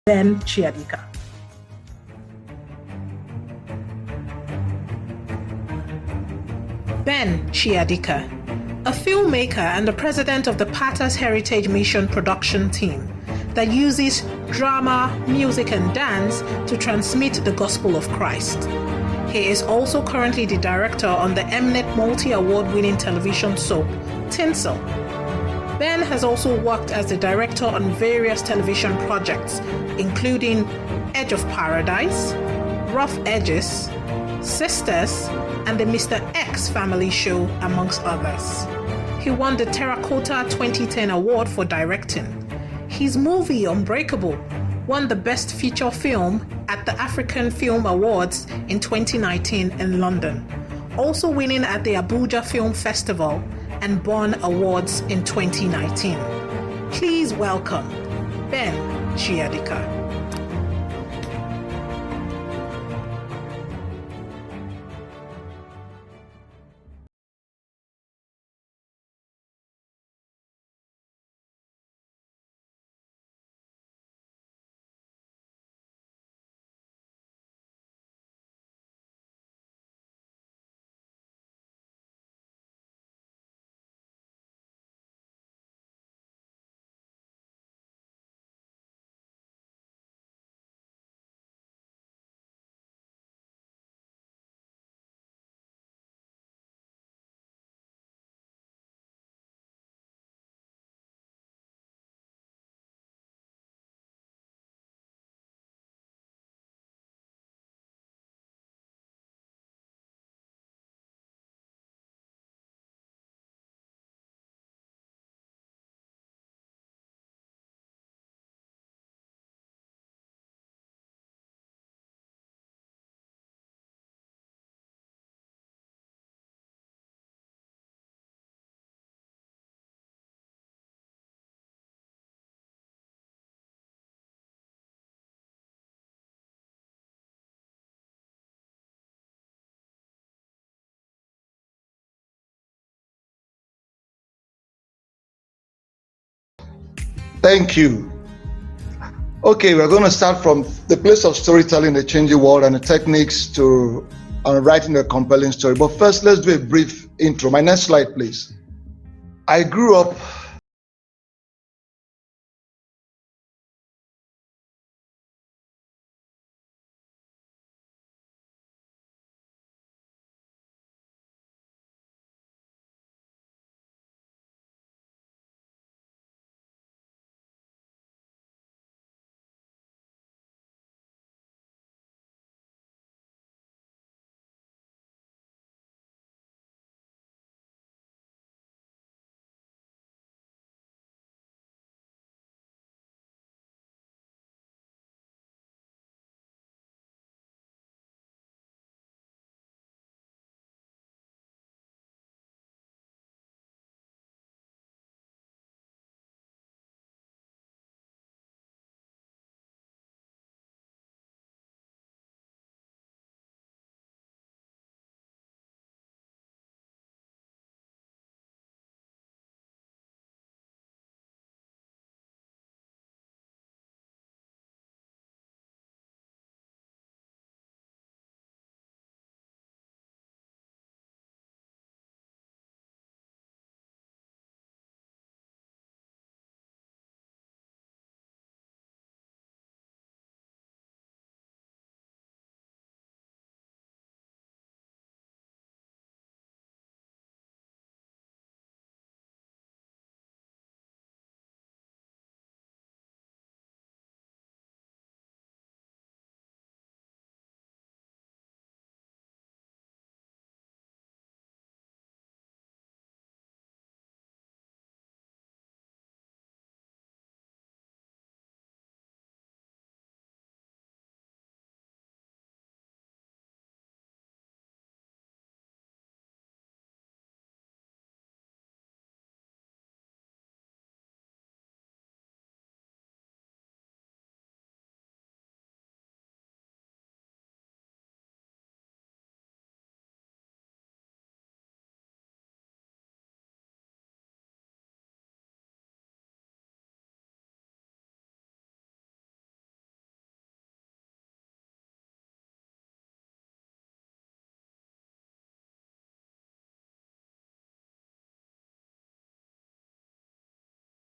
Ben Chiadika. Ben Chiadika, a filmmaker and the president of the Patter's Heritage Mission production team that uses drama, music, and dance to transmit the gospel of Christ. He is also currently the director on the Mnet multi-award-winning television soap, Tinsel. Ben has also worked as the director on various television projects, including Edge of Paradise, Rough Edges, Sisters, and the Mr. X Family Show, amongst others. He won the Terracotta 2010 award for directing. His movie Unbreakable won the Best Feature Film at the African Film Awards in 2019 in London, also winning at the Abuja Film Festival and Bonn Awards in 2019. Please welcome Ben Chiadika. Thank you. Okay, we're going to start from the place of storytelling, the changing world, and the techniques to writing a compelling story. But first, let's do a brief intro. My next slide, please. I grew up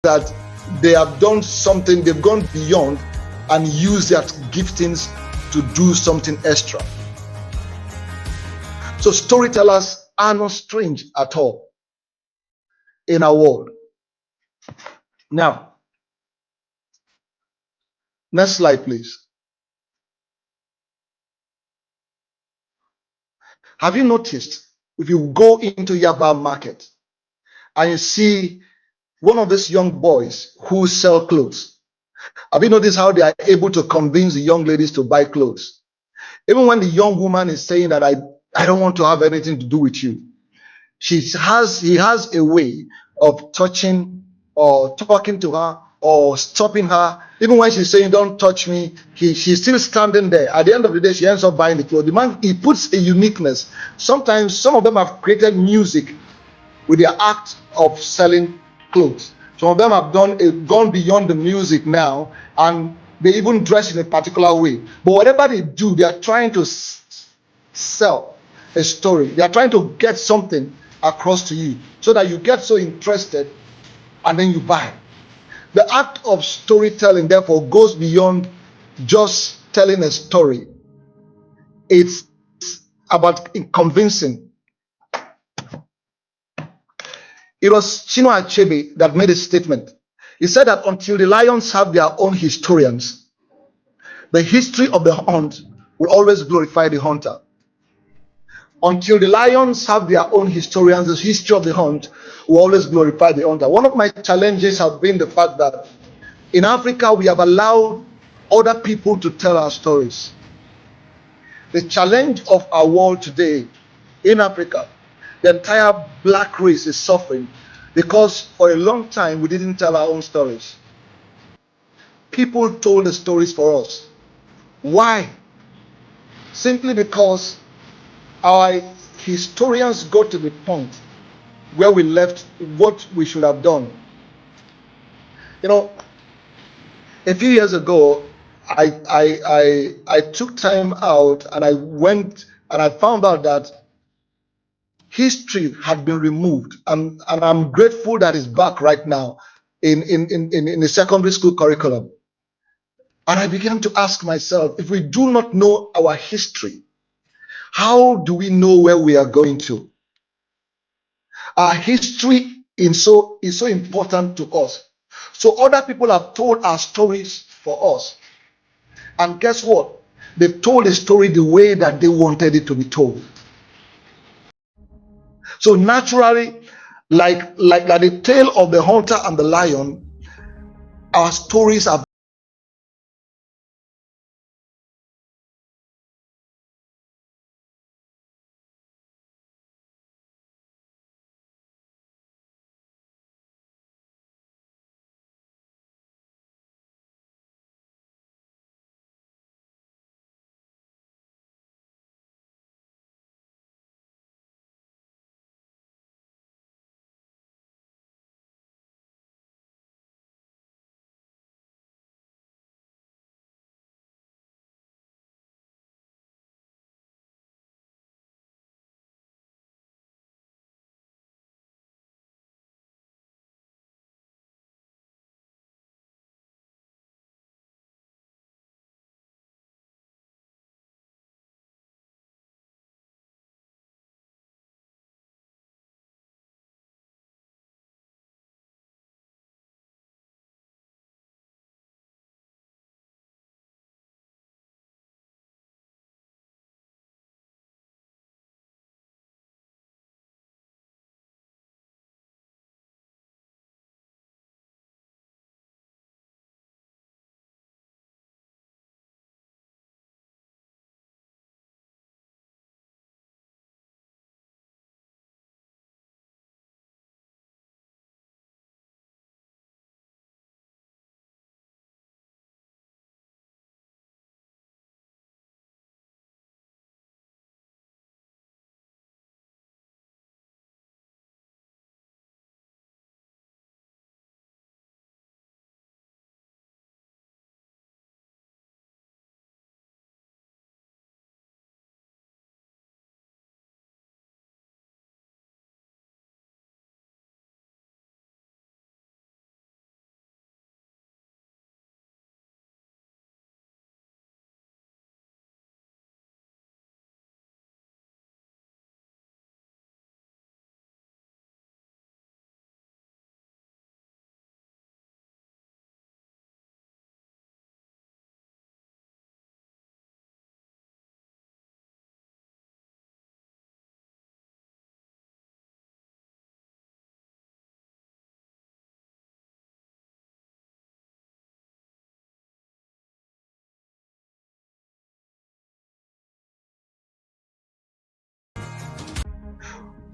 that they have done something, they've gone beyond and used their giftings to do something extra. So storytellers are not strange at all in our world. Now, next slide, please. Have you noticed if you go into Yaba market and you see one of these young boys who sell clothes, have you noticed how they are able to convince the young ladies to buy clothes? Even when the young woman is saying that I don't want to have anything to do with you, he has a way of touching or talking to her or stopping her. Even when she's saying don't touch me, she's still standing there. At the end of the day, she ends up buying the clothes. The man, he puts a uniqueness. Sometimes some of them have created music with their act of selling clothes. Some of them have gone beyond the music now, and they even dress in a particular way. But whatever they do, they are trying to sell a story. They are trying to get something across to you so that you get so interested and then you buy. The act of storytelling, therefore, goes beyond just telling a story. It's about convincing. It was Chinua Achebe that made a statement. He said that until the lions have their own historians, the history of the hunt will always glorify the hunter. Until the lions have their own historians, the history of the hunt will always glorify the hunter. One of my challenges has been the fact that in Africa, we have allowed other people to tell our stories. The challenge of our world today in Africa, the entire black race is suffering because for a long time we didn't tell our own stories. People told the stories for us. Why? Simply because our historians got to the point where we left what we should have done. You know, a few years ago, I took time out and I went and I found out that history had been removed, and I'm grateful that it's back right now in the secondary school curriculum. And I began to ask myself, if we do not know our history, how do we know where we are going to? Our history is so important to us. So other people have told our stories for us. And guess what? They've told the story the way that they wanted it to be told. So naturally, like the tale of the hunter and the lion, our stories are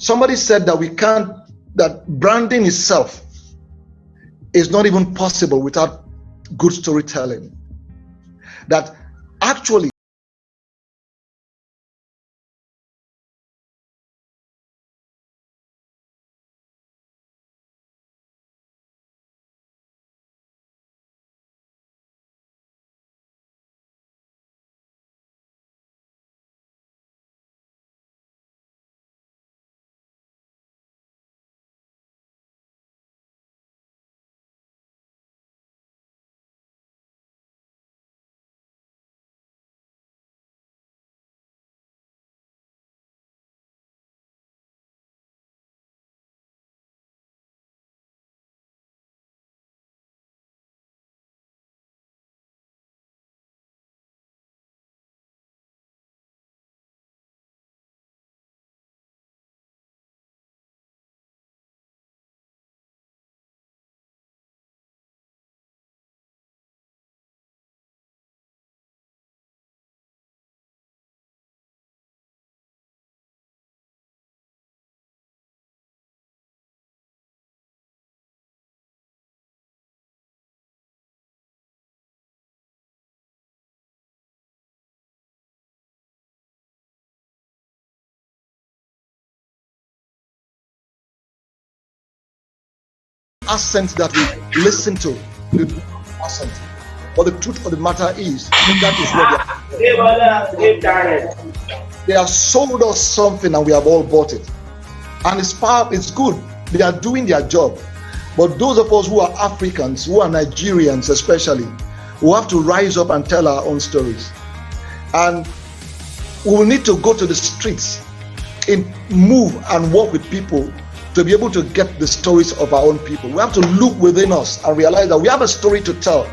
Somebody said that that branding itself is not even possible without good storytelling. That actually accent that we listen to, the accent. But the truth of the matter is that is what they have sold us something and we have all bought it. And it's good. They are doing their job. But those of us who are Africans, who are Nigerians especially, we have to rise up and tell our own stories. And we will need to go to the streets, move and work with people to be able to get the stories of our own people. We have to look within us and realize that we have a story to tell.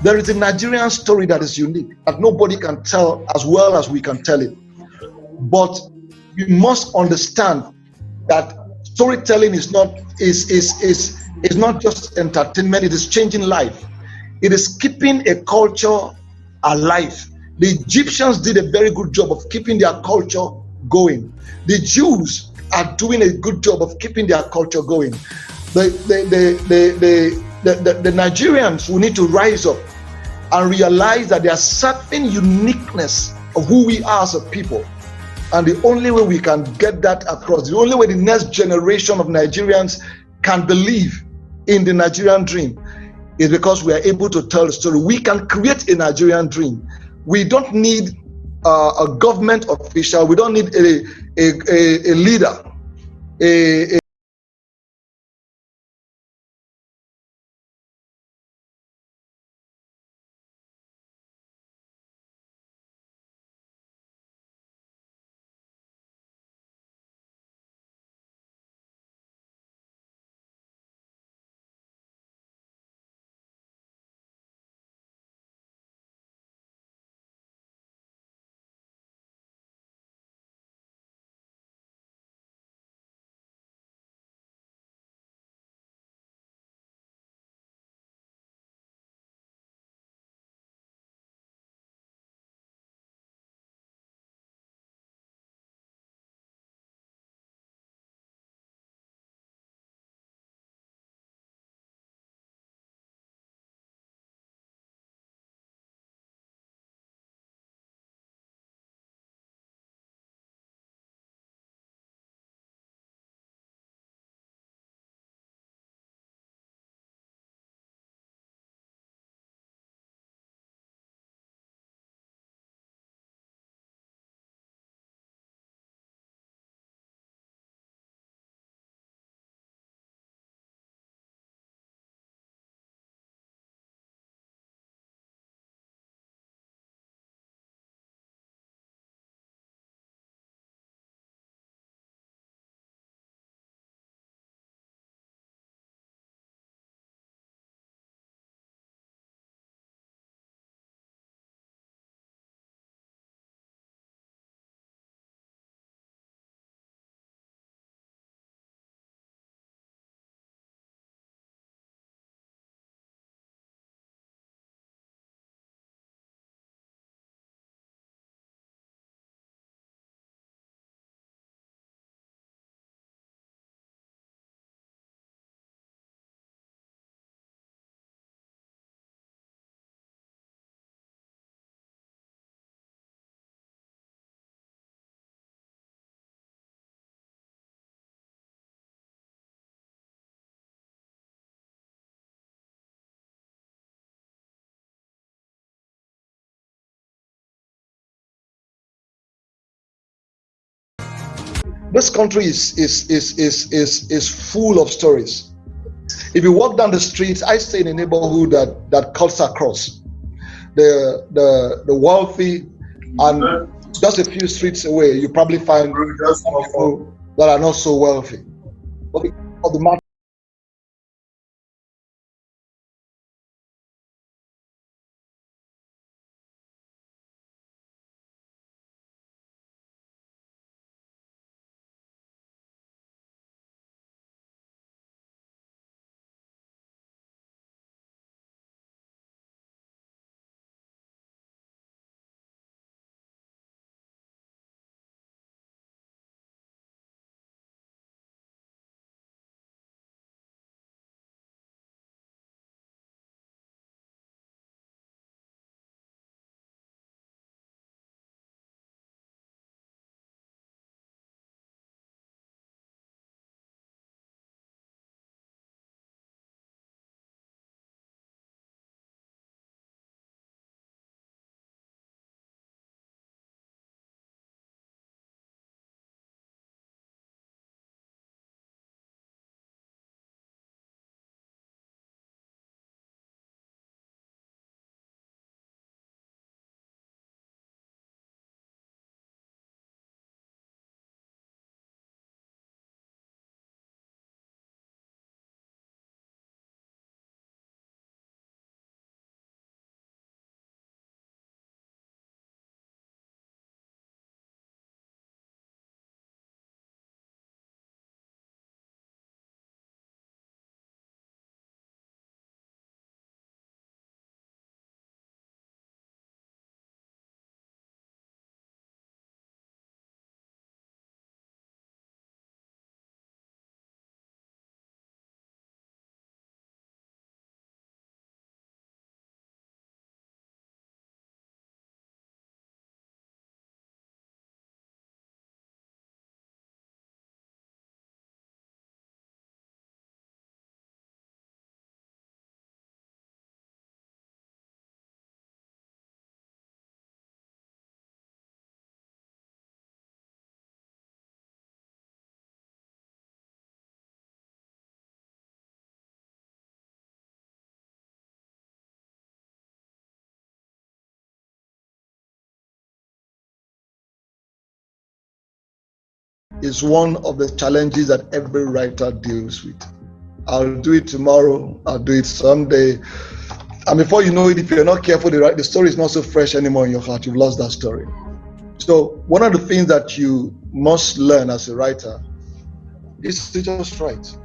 There is a Nigerian story that is unique, that nobody can tell as well as we can tell it. But we must understand that storytelling is not just entertainment, it is changing life. It is keeping a culture alive. The Egyptians did a very good job of keeping their culture going. The Jews are doing a good job of keeping their culture going. The Nigerians will need to rise up and realize that there are certain uniqueness of who we are as a people. And the only way we can get that across, the only way the next generation of Nigerians can believe in the Nigerian dream is because we are able to tell the story. We can create a Nigerian dream. We don't need a government official. We don't need a leader, a This country is full of stories. If you walk down the streets, I stay in a neighborhood that cuts across the wealthy, and just a few streets away, you probably find people that are not so wealthy. But because the matter is one of the challenges that every writer deals with. I'll do it tomorrow, I'll do it someday. And before you know it, if you're not careful, the story is not so fresh anymore in your heart. You've lost that story. So one of the things that you must learn as a writer is to just write.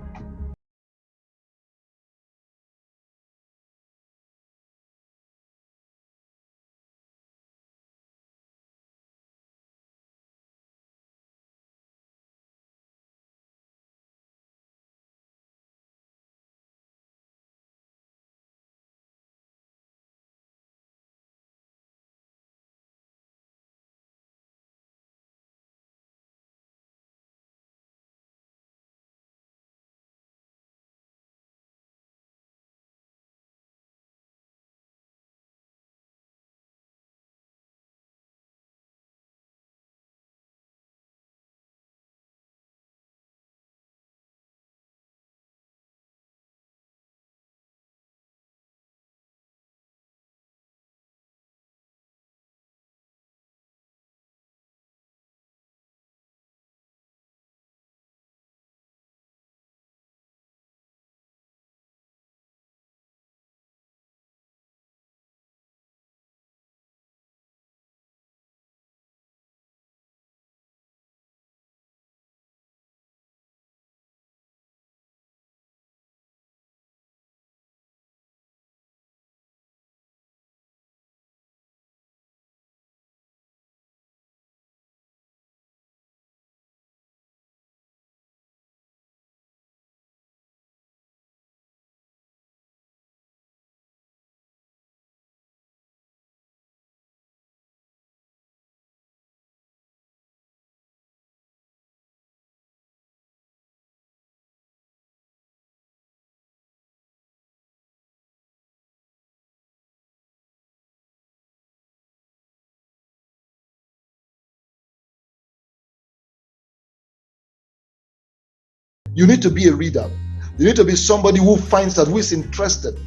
You need to be a reader. You need to be somebody who finds that, who is interested.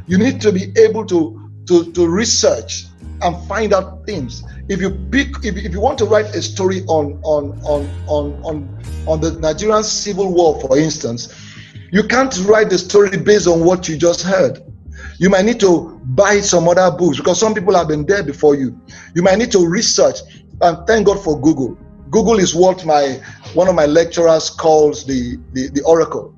You need to be able to research and find out things. If you want to write a story on the Nigerian Civil War, for instance, you can't write the story based on what you just heard. You might need to buy some other books because some people have been there before you. You might need to research, and thank God for Google. Google is what one of my lecturers calls the oracle.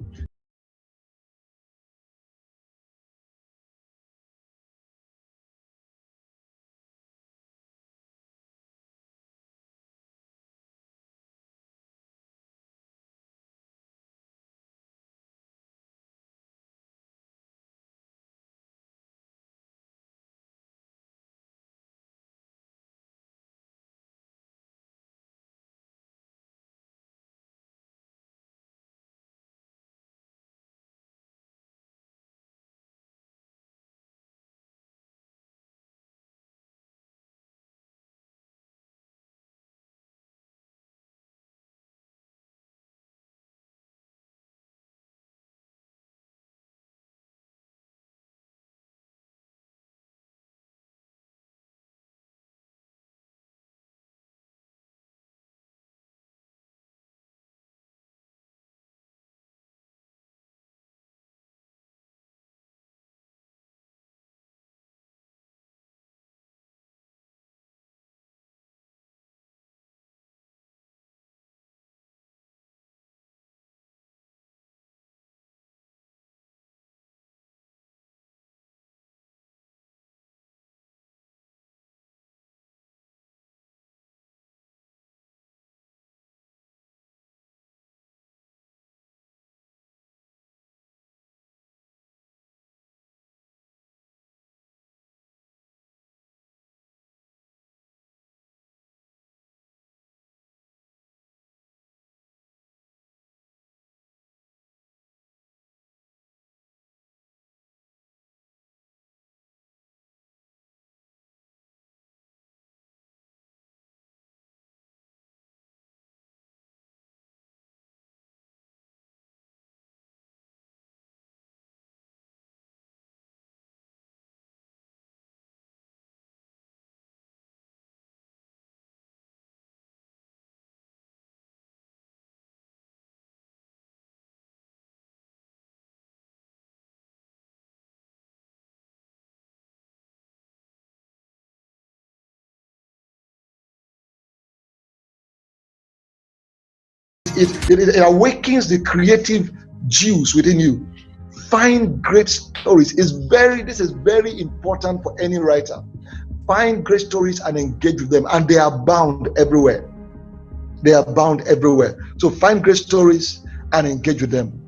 It awakens the creative juice within you. Find great stories. This is very important for any writer. Find great stories and engage with them, and they are bound everywhere. They are bound everywhere. So find great stories and engage with them.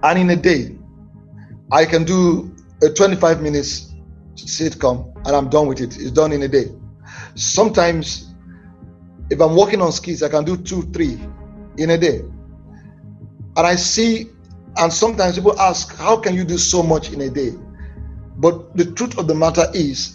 And in a day, I can do a 25 minutes sitcom and I'm done with it. It's done in a day. Sometimes, if I'm working on skits, I can do 2, 3 in a day. And I see, and sometimes people ask, how can you do so much in a day? But the truth of the matter is,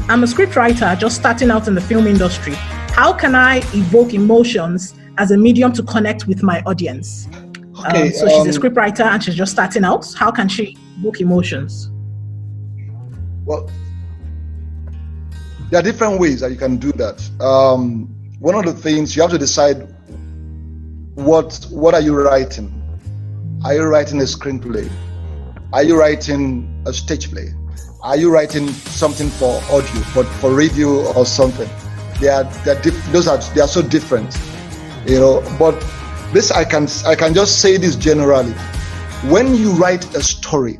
I'm a scriptwriter just starting out in the film industry. How can I evoke emotions as a medium to connect with my audience? okay, So she's a scriptwriter and she's just starting out. How can she evoke emotions? well, there are different ways that you can do that. One of the things you have to decide, what are you writing? Are you writing a screenplay? Are you writing a stage play? Are you writing something for audio, for radio or something? They are so different, you know. But this I can just say this generally. When you write a story,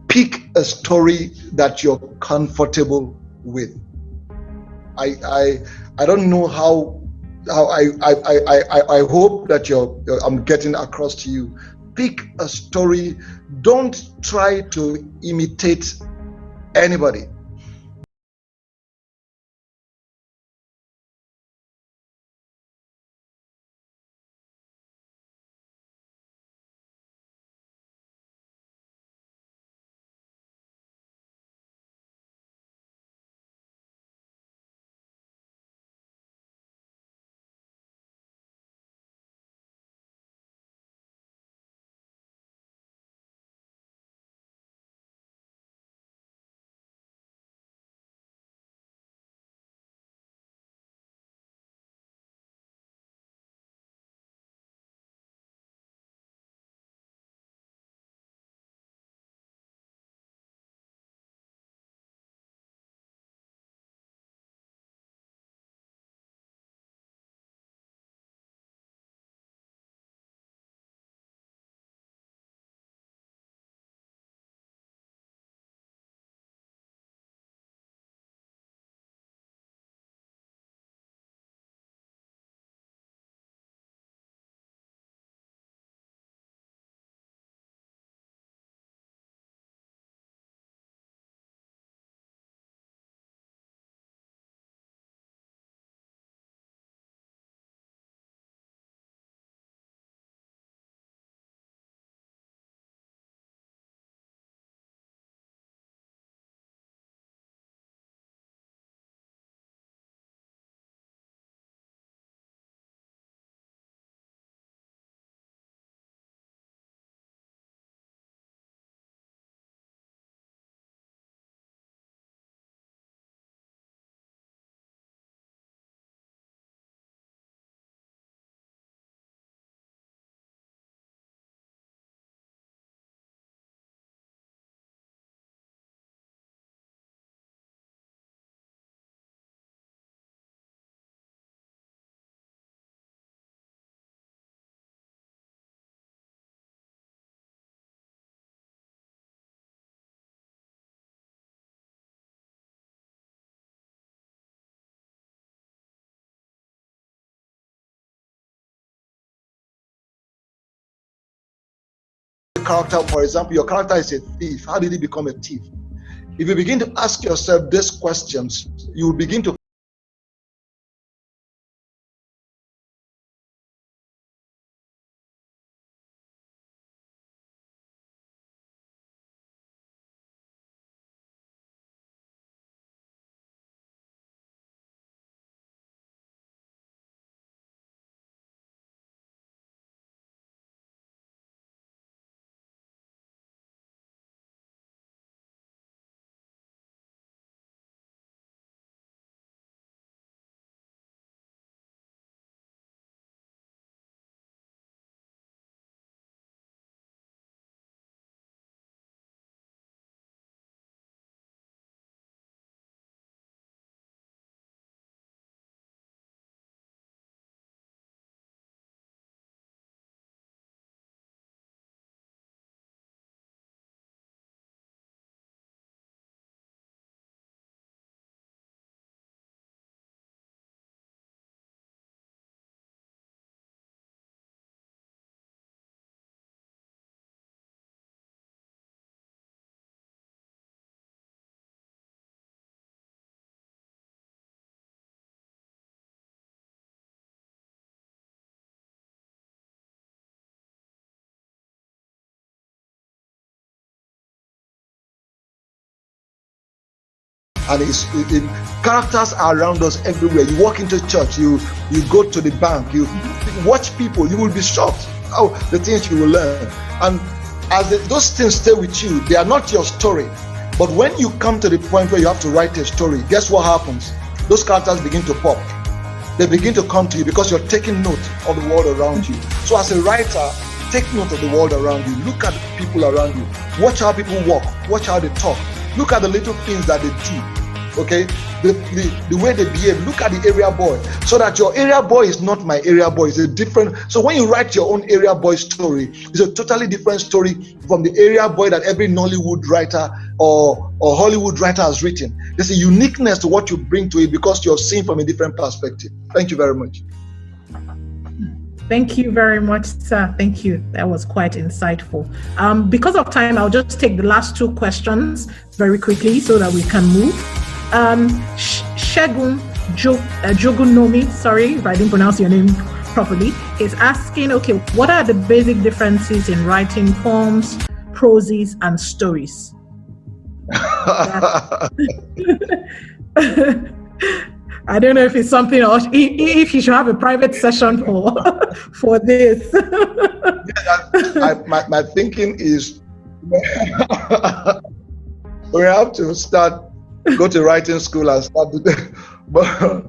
pick a story that you're comfortable with. I don't know how I hope that I'm getting across to you. Pick a story. Don't try to imitate anybody. character, for example, your character is a thief. How did he become a thief? If you begin to ask yourself these questions, you will begin to and characters are around us everywhere. You walk into church, you go to the bank, you watch people, you will be shocked how the things you will learn. And as those things stay with you, they are not your story. But when you come to the point where you have to write a story, guess what happens? Those characters begin to pop. They begin to come to you because you're taking note of the world around you. So as a writer, take note of the world around you. Look at the people around you. Watch how people walk. Watch how they talk. Look at the little things that they do. Okay? The way they behave. Look at the area boy. So that your area boy is not my area boy. It's a different. So when you write your own area boy story, it's a totally different story from the area boy that every Nollywood writer or Hollywood writer has written. There's a uniqueness to what you bring to it because you're seeing from a different perspective. Thank you very much. Thank you very much, sir. Thank you. That was quite insightful. Because of time, I'll just take the last two questions very quickly so that we can move. Shegun Jogunomi, sorry if I didn't pronounce your name properly, is asking, okay, what are the basic differences in writing poems, proses, and stories? I don't know if it's something or if you should have a private session for this. My thinking is we have to go to writing school and start but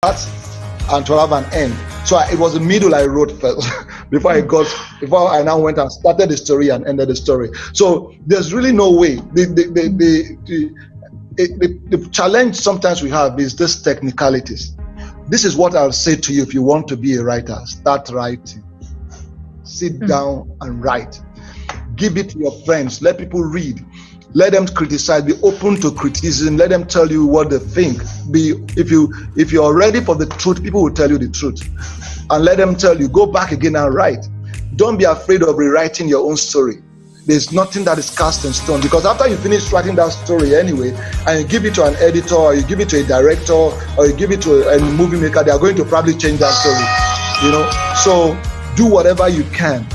and to have an end. So it was the middle I wrote first before I now went and started the story and ended the story. So there's really no way. The challenge sometimes we have is this technicalities. This is what I'll say to you if you want to be a writer. Start writing. Sit down and write. Give it to your friends. Let people read. Let them criticize. Be open to criticism. Let them tell you what they think. If you're ready for the truth, people will tell you the truth. And let them tell you, go back again and write. Don't be afraid of rewriting your own story. There's nothing that is cast in stone, because after you finish writing that story anyway, and you give it to an editor, or you give it to a director, or you give it to a movie maker, they are going to probably change that story. So do whatever you can